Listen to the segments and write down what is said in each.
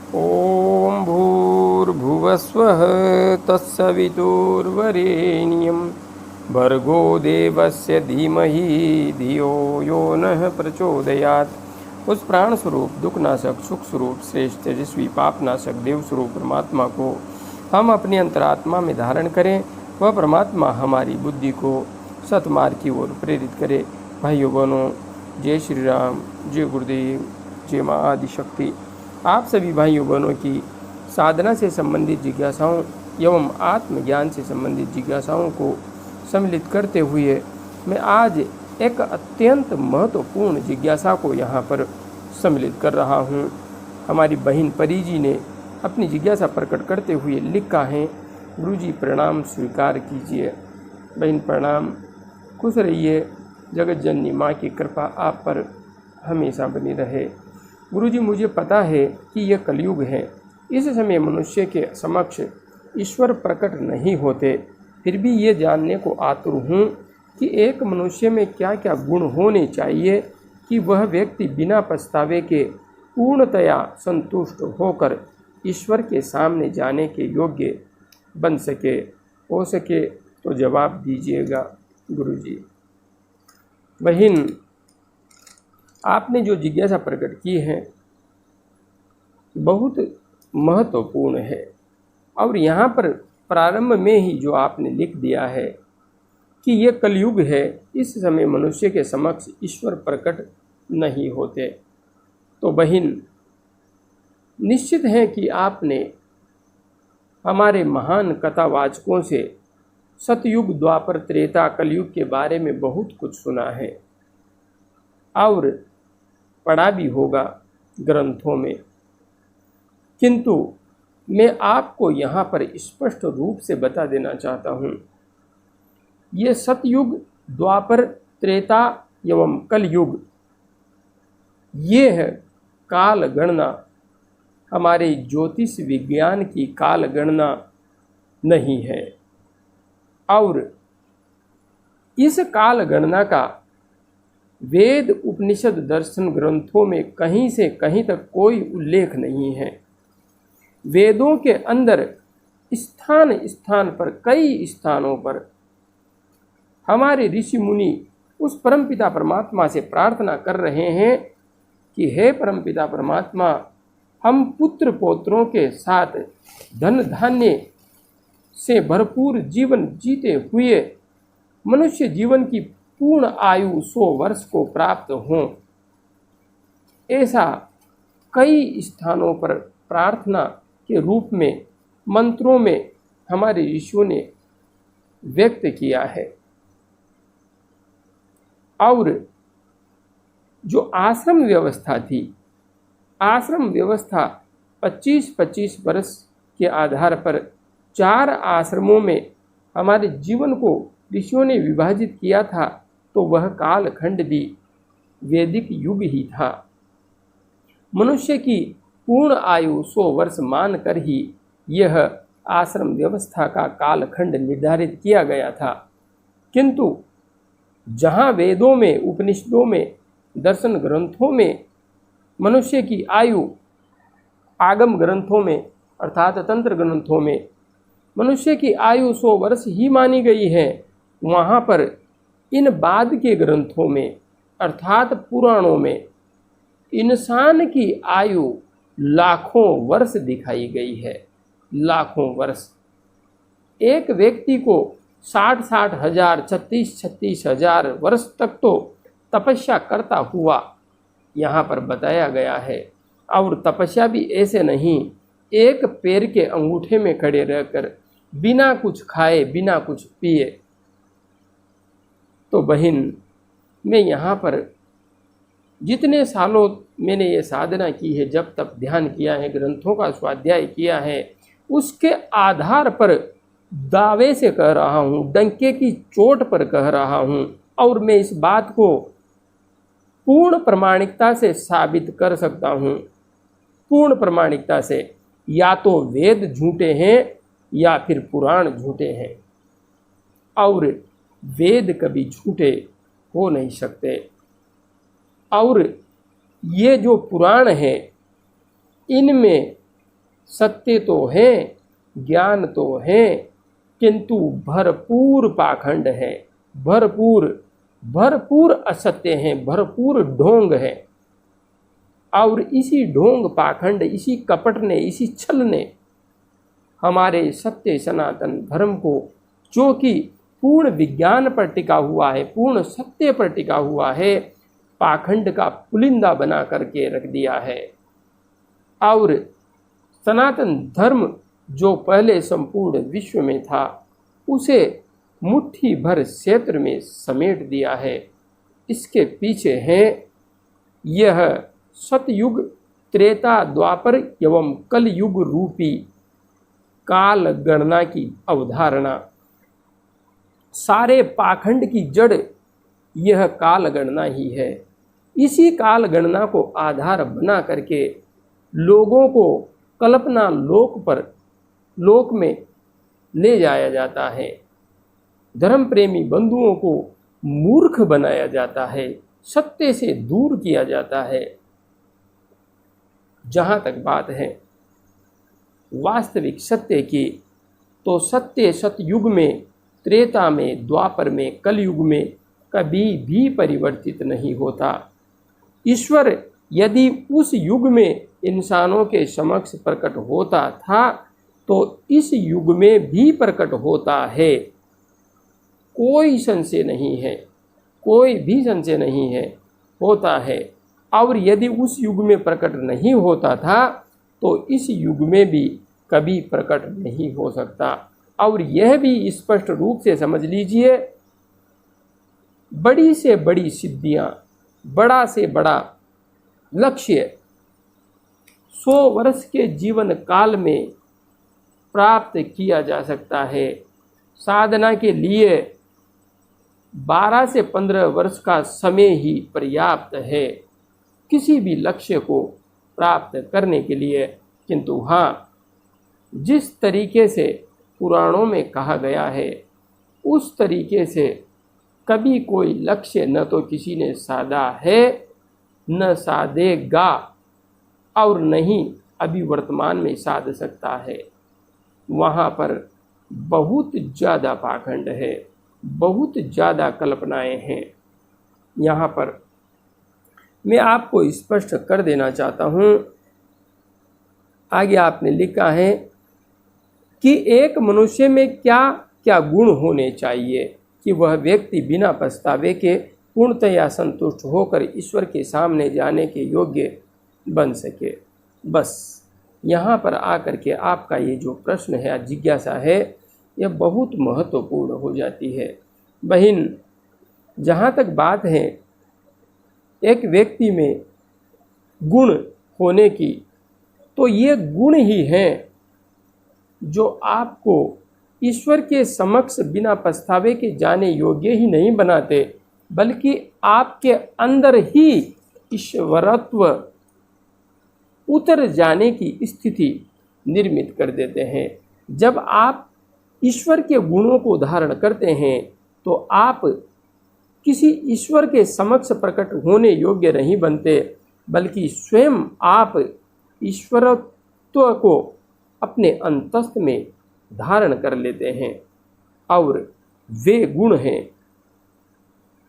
ॐ भूर्भुवस्वः तत्सवितुर्वरेण्यं भर्गो देवस्य धीमहि धियो यो नः प्रचोदयात्। उस प्राण स्वरूप दुखनाशक सुख स्वरूप श्रेष्ठ तेजस्वी पापनाशक देव स्वरूप परमात्मा को हम अपनी अंतरात्मा में धारण करें। वह परमात्मा हमारी बुद्धि को सतमार्ग की ओर प्रेरित करे। भाइयों बहनों, जय श्री राम, जय गुरुदेव, जय माँ आदिशक्ति। आप सभी भाइयों बहनों की साधना से संबंधित जिज्ञासाओं एवं आत्मज्ञान से संबंधित जिज्ञासाओं को सम्मिलित करते हुए मैं आज एक अत्यंत महत्वपूर्ण जिज्ञासा को यहाँ पर सम्मिलित कर रहा हूँ। हमारी बहन परी जी ने अपनी जिज्ञासा प्रकट करते हुए लिखा है, गुरुजी प्रणाम स्वीकार कीजिए। बहन प्रणाम, खुश रहिए। जगत जननी माँ की कृपा आप पर हमेशा बनी रहे। गुरुजी, मुझे पता है कि यह कलयुग है। इस समय मनुष्य के समक्ष ईश्वर प्रकट नहीं होते, फिर भी ये जानने को आतुर हूँ कि एक मनुष्य में क्या क्या गुण होने चाहिए कि वह व्यक्ति बिना पछतावे के पूर्णतया संतुष्ट होकर ईश्वर के सामने जाने के योग्य बन सके। हो सके तो जवाब दीजिएगा गुरुजी। बहन, आपने जो जिज्ञासा प्रकट की है बहुत महत्वपूर्ण है, और यहाँ पर प्रारंभ में ही जो आपने लिख दिया है कि यह कलयुग है, इस समय मनुष्य के समक्ष ईश्वर प्रकट नहीं होते, तो बहन निश्चित है कि आपने हमारे महान कथावाचकों से सतयुग, द्वापर, त्रेता, कलयुग के बारे में बहुत कुछ सुना है और पढ़ा भी होगा ग्रंथों में, किंतु मैं आपको यहाँ पर स्पष्ट रूप से बता देना चाहता हूँ, ये सतयुग, द्वापर, त्रेता एवं कलयुग, ये है काल गणना, हमारे ज्योतिष विज्ञान की काल गणना नहीं है। और इस काल गणना का वेद, उपनिषद, दर्शन ग्रंथों में कहीं से कहीं तक कोई उल्लेख नहीं है। वेदों के अंदर स्थान स्थान पर, कई स्थानों पर हमारे ऋषि मुनि उस परमपिता परमात्मा से प्रार्थना कर रहे हैं कि हे परमपिता परमात्मा, हम पुत्र पौत्रों के साथ धन धान्य से भरपूर जीवन जीते हुए मनुष्य जीवन की पूर्ण आयु 100 वर्ष को प्राप्त हों। ऐसा कई स्थानों पर प्रार्थना के रूप में मंत्रों में हमारे ऋषियों ने व्यक्त किया है। और जो आश्रम व्यवस्था थी, आश्रम व्यवस्था 25-25 वर्ष के आधार पर 4 आश्रमों में हमारे जीवन को ऋषियों ने विभाजित किया था, तो वह कालखंड भी वैदिक युग ही था। मनुष्य की पूर्ण आयु 100 वर्ष मानकर ही यह आश्रम व्यवस्था का कालखंड निर्धारित किया गया था। किंतु जहाँ वेदों में, उपनिषदों में, दर्शन ग्रंथों में मनुष्य की आयु, आगम ग्रंथों में अर्थात तंत्र ग्रंथों में मनुष्य की आयु 100 वर्ष ही मानी गई है, वहाँ पर इन बाद के ग्रंथों में अर्थात पुराणों में इंसान की आयु लाखों वर्ष दिखाई गई है। लाखों वर्ष। एक व्यक्ति को 60-60 हजार, 36-36 हजार वर्ष तक तो तपस्या करता हुआ यहाँ पर बताया गया है। और तपस्या भी ऐसे नहीं, एक पैर के अंगूठे में खड़े रहकर बिना कुछ खाए, बिना कुछ पिए। तो बहन, मैं यहाँ पर जितने सालों मैंने ये साधना की है, जब तक ध्यान किया है, ग्रंथों का स्वाध्याय किया है, उसके आधार पर दावे से कह रहा हूँ, डंके की चोट पर कह रहा हूँ, और मैं इस बात को पूर्ण प्रामाणिकता से साबित कर सकता हूँ। पूर्ण प्रामाणिकता से। या तो वेद झूठे हैं या फिर पुराण झूठे हैं, और वेद कभी झूठे हो नहीं सकते। और ये जो पुराण है, इनमें सत्य तो है, ज्ञान तो है, किंतु भरपूर पाखंड है, भरपूर असत्य है, भरपूर ढोंग है। और इसी ढोंग, पाखंड, इसी कपट ने, इसी छल ने हमारे सत्य सनातन धर्म को, जो कि पूर्ण विज्ञान पर टिका हुआ है, पूर्ण सत्य पर टिका हुआ है, पाखंड का पुलिंदा बना करके रख दिया है। और सनातन धर्म जो पहले संपूर्ण विश्व में था, उसे मुट्ठी भर क्षेत्र में समेट दिया है। इसके पीछे है यह सतयुग, त्रेता, द्वापर एवं कलयुग रूपी काल गणना की अवधारणा। सारे पाखंड की जड़ यह काल गणना ही है। इसी काल गणना को आधार बना करके लोगों को कल्पना लोक में ले जाया जाता है। धर्म प्रेमी बंधुओं को मूर्ख बनाया जाता है, सत्य से दूर किया जाता है। जहाँ तक बात है वास्तविक सत्य की, तो सत्य सतयुग में, त्रेता में, द्वापर में, कलयुग में कभी भी परिवर्तित नहीं होता। ईश्वर यदि उस युग में इंसानों के समक्ष प्रकट होता था, तो इस युग में भी प्रकट होता है। कोई संशय नहीं है, कोई भी संशय नहीं है, होता है। और यदि उस युग में प्रकट नहीं होता था, तो इस युग में भी कभी प्रकट नहीं हो सकता। और यह भी स्पष्ट रूप से समझ लीजिए, बड़ी से बड़ी सिद्धियां, बड़ा से बड़ा लक्ष्य 100 वर्ष के जीवन काल में प्राप्त किया जा सकता है। साधना के लिए 12 से 15 वर्ष का समय ही पर्याप्त है किसी भी लक्ष्य को प्राप्त करने के लिए। किंतु हाँ, जिस तरीके से पुराणों में कहा गया है, उस तरीके से कभी कोई लक्ष्य न तो किसी ने साधा है, न साधेगा, और न ही अभी वर्तमान में साध सकता है। वहाँ पर बहुत ज़्यादा पाखंड है, बहुत ज़्यादा कल्पनाएं हैं। यहाँ पर मैं आपको स्पष्ट कर देना चाहता हूँ। आगे आपने लिखा है कि एक मनुष्य में क्या क्या गुण होने चाहिए कि वह व्यक्ति बिना पछतावे के पूर्णतया संतुष्ट होकर ईश्वर के सामने जाने के योग्य बन सके। बस यहाँ पर आकर के आपका ये जो प्रश्न है, जिज्ञासा है, यह बहुत महत्वपूर्ण हो जाती है। बहन, जहाँ तक बात है एक व्यक्ति में गुण होने की, तो ये गुण ही हैं जो आपको ईश्वर के समक्ष बिना पछतावे के जाने योग्य ही नहीं बनाते, बल्कि आपके अंदर ही ईश्वरत्व उतर जाने की स्थिति निर्मित कर देते हैं। जब आप ईश्वर के गुणों को धारण करते हैं, तो आप किसी ईश्वर के समक्ष प्रकट होने योग्य नहीं बनते, बल्कि स्वयं आप ईश्वरत्व को अपने अंतस्थ में धारण कर लेते हैं। और वे गुण हैं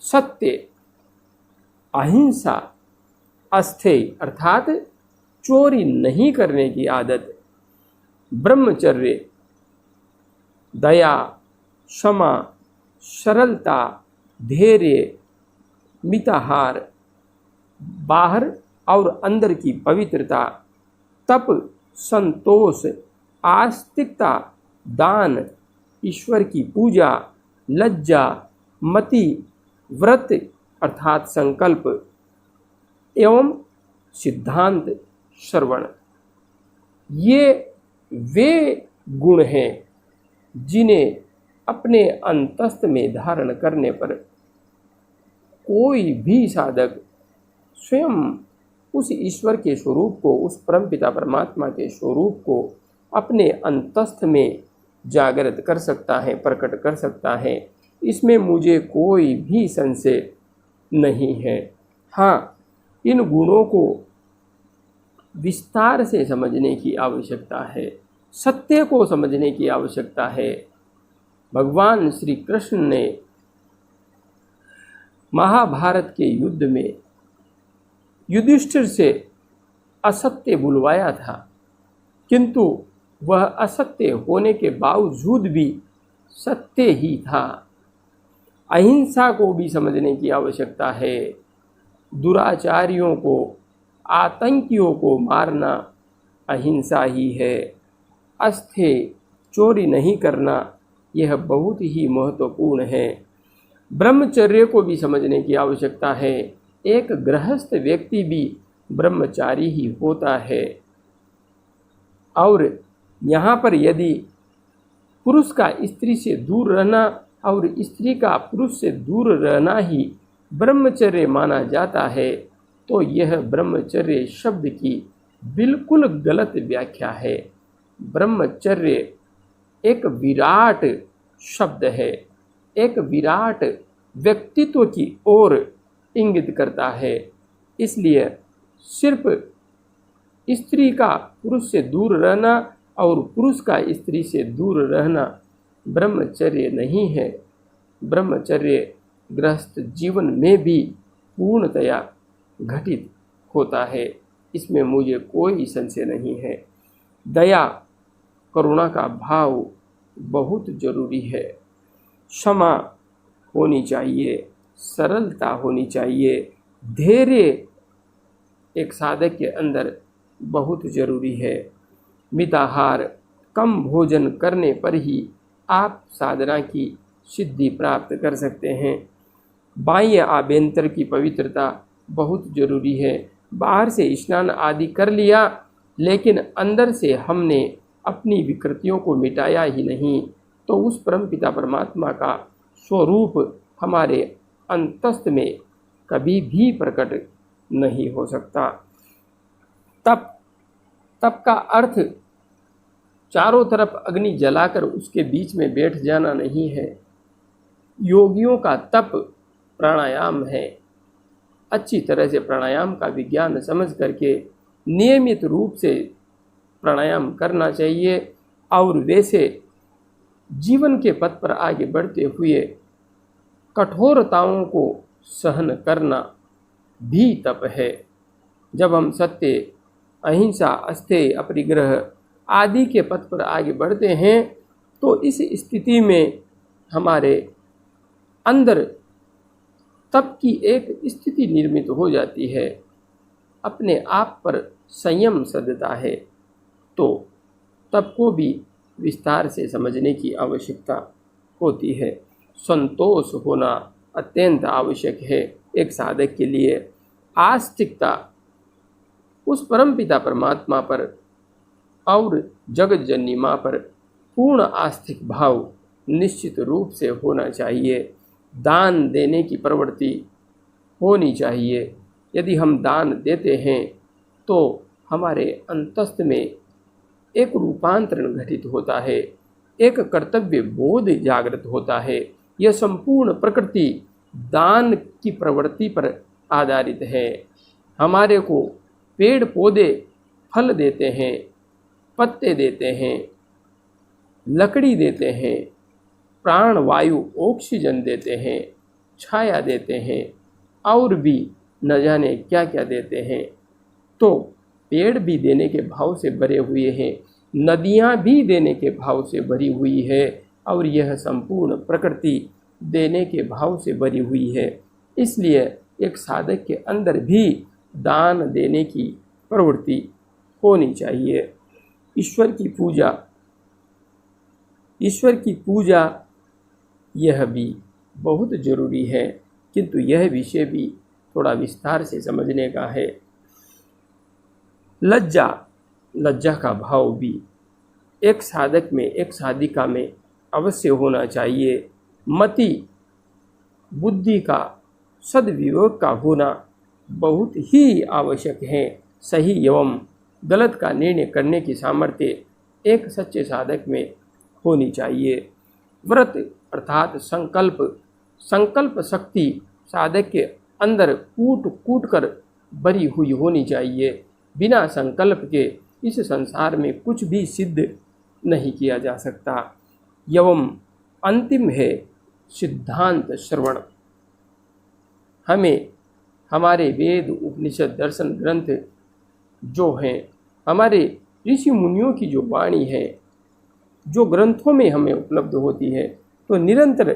सत्य, अहिंसा, अस्थेय अर्थात चोरी नहीं करने की आदत, ब्रह्मचर्य, दया, क्षमा, सरलता, धैर्य, मिताहार, बाहर और अंदर की पवित्रता, तप, संतोष, आस्तिकता, दान, ईश्वर की पूजा, लज्जा, मति, व्रत अर्थात संकल्प एवं सिद्धांत श्रवण। ये वे गुण हैं जिन्हें अपने अंतस्थ में धारण करने पर कोई भी साधक स्वयं उस ईश्वर के स्वरूप को, उस परमपिता परमात्मा के स्वरूप को अपने अंतस्थ में जागृत कर सकता है, प्रकट कर सकता है। इसमें मुझे कोई भी संशय नहीं है। हाँ, इन गुणों को विस्तार से समझने की आवश्यकता है, सत्य को समझने की आवश्यकता है। भगवान श्री कृष्ण ने महाभारत के युद्ध में युधिष्ठिर से असत्य बुलवाया था, किंतु वह असत्य होने के बावजूद भी सत्य ही था। अहिंसा को भी समझने की आवश्यकता है। दुराचारियों को, आतंकियों को मारना अहिंसा ही है। अस्थे चोरी नहीं करना, यह बहुत ही महत्वपूर्ण है। ब्रह्मचर्य को भी समझने की आवश्यकता है। एक गृहस्थ व्यक्ति भी ब्रह्मचारी ही होता है। और यहाँ पर यदि पुरुष का स्त्री से दूर रहना और स्त्री का पुरुष से दूर रहना ही ब्रह्मचर्य माना जाता है, तो यह ब्रह्मचर्य शब्द की बिल्कुल गलत व्याख्या है। ब्रह्मचर्य एक विराट शब्द है, एक विराट व्यक्तित्व की ओर इंगित करता है। इसलिए सिर्फ स्त्री का पुरुष से दूर रहना और पुरुष का स्त्री से दूर रहना ब्रह्मचर्य नहीं है। ब्रह्मचर्य गृहस्थ जीवन में भी पूर्णतया घटित होता है, इसमें मुझे कोई संशय नहीं है। दया, करुणा का भाव बहुत जरूरी है। क्षमा होनी चाहिए, सरलता होनी चाहिए, धैर्य एक साधक के अंदर बहुत जरूरी है। मिताहार, कम भोजन करने पर ही आप साधना की सिद्धि प्राप्त कर सकते हैं। बाह्य आभ्यंतर की पवित्रता बहुत जरूरी है। बाहर से स्नान आदि कर लिया, लेकिन अंदर से हमने अपनी विकृतियों को मिटाया ही नहीं, तो उस परमपिता परमात्मा का स्वरूप हमारे अंतस्थ में कभी भी प्रकट नहीं हो सकता। तप का अर्थ चारों तरफ अग्नि जलाकर उसके बीच में बैठ जाना नहीं है। योगियों का तप प्राणायाम है। अच्छी तरह से प्राणायाम का विज्ञान समझ करके नियमित रूप से प्राणायाम करना चाहिए, और वैसे जीवन के पथ पर आगे बढ़ते हुए कठोरताओं को सहन करना भी तप है। जब हम सत्य, अहिंसा, अस्तेय, अपरिग्रह आदि के पथ पर आगे बढ़ते हैं, तो इस स्थिति में हमारे अंदर तप की एक स्थिति निर्मित हो जाती है। अपने आप पर संयम सधता है। तो तप को भी विस्तार से समझने की आवश्यकता होती है। संतोष होना अत्यंत आवश्यक है एक साधक के लिए। आस्तिकता उस परमपिता परमात्मा पर और जगत जननी माँ पर पूर्ण आस्तिक भाव निश्चित रूप से होना चाहिए। दान देने की प्रवृत्ति होनी चाहिए। यदि हम दान देते हैं तो हमारे अंतस्थ में एक रूपांतरण घटित होता है, एक कर्तव्य बोध जागृत होता है। यह संपूर्ण प्रकृति दान की प्रवृत्ति पर आधारित है। हमारे को पेड़ पौधे फल देते हैं, पत्ते देते हैं, लकड़ी देते हैं, प्राण वायु ऑक्सीजन देते हैं, छाया देते हैं, और भी न जाने क्या क्या देते हैं। तो पेड़ भी देने के भाव से भरे हुए हैं, नदियाँ भी देने के भाव से भरी हुई है, और यह संपूर्ण प्रकृति देने के भाव से भरी हुई है। इसलिए एक साधक के अंदर भी दान देने की प्रवृत्ति होनी चाहिए। ईश्वर की पूजा यह भी बहुत जरूरी है, किंतु यह विषय भी थोड़ा विस्तार से समझने का है। लज्जा का भाव भी एक साधक में, एक साधिका में अवश्य होना चाहिए। मति बुद्धि का, सद्विवेक का होना बहुत ही आवश्यक है। सही एवं गलत का निर्णय करने की सामर्थ्य एक सच्चे साधक में होनी चाहिए। व्रत अर्थात संकल्प शक्ति साधक के अंदर कूट कर भरी हुई होनी चाहिए। बिना संकल्प के इस संसार में कुछ भी सिद्ध नहीं किया जा सकता। एवं अंतिम है सिद्धांत श्रवण। हमें हमारे वेद, उपनिषद, दर्शन ग्रंथ जो हैं, हमारे ऋषि मुनियों की जो वाणी है, जो ग्रंथों में हमें उपलब्ध होती है, तो निरंतर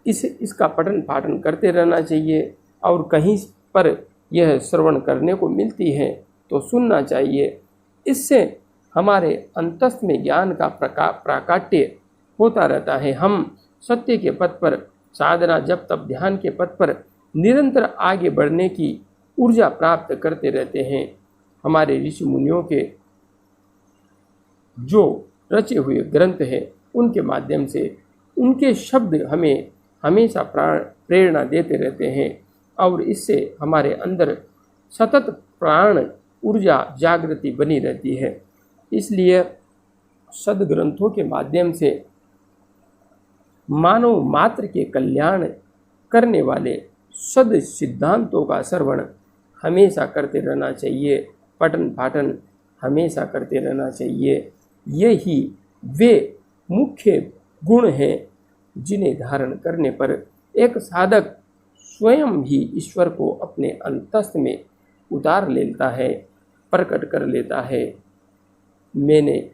इसका पठन पाठन करते रहना चाहिए। और कहीं पर यह श्रवण करने को मिलती है तो सुनना चाहिए। इससे हमारे अंतस्थ में ज्ञान का प्राकाट्य होता रहता है। हम सत्य के पथ पर, साधना, जप, तप, ध्यान के पथ पर निरंतर आगे बढ़ने की ऊर्जा प्राप्त करते रहते हैं। हमारे ऋषि मुनियों के जो रचे हुए ग्रंथ हैं, उनके माध्यम से उनके शब्द हमें हमेशा प्रेरणा देते रहते हैं और इससे हमारे अंदर सतत प्राण ऊर्जा जागृति बनी रहती है। इसलिए सद्ग्रंथों के माध्यम से मानव मात्र के कल्याण करने वाले सद सिद्धांतों का श्रवण हमेशा करते रहना चाहिए, पठन पाठन हमेशा करते रहना चाहिए। यही वे मुख्य गुण हैं जिन्हें धारण करने पर एक साधक स्वयं ही ईश्वर को अपने अंतस्थ में उतार लेता है, प्रकट कर लेता है। मैंने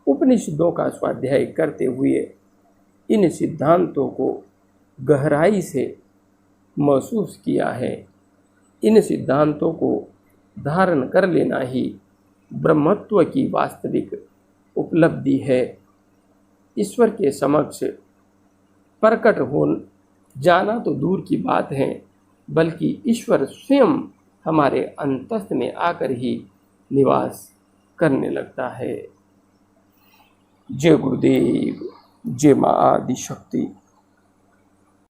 उपनिषदों का स्वाध्याय करते हुए इन सिद्धांतों को गहराई से महसूस किया है। इन सिद्धांतों को धारण कर लेना ही ब्रह्मत्व की वास्तविक उपलब्धि है। ईश्वर के समक्ष प्रकट हो जाना तो दूर की बात है, बल्कि ईश्वर स्वयं हमारे अंतस्थ में आकर ही निवास करने लगता है। जय गुरुदेव, जय माँ आदि शक्ति।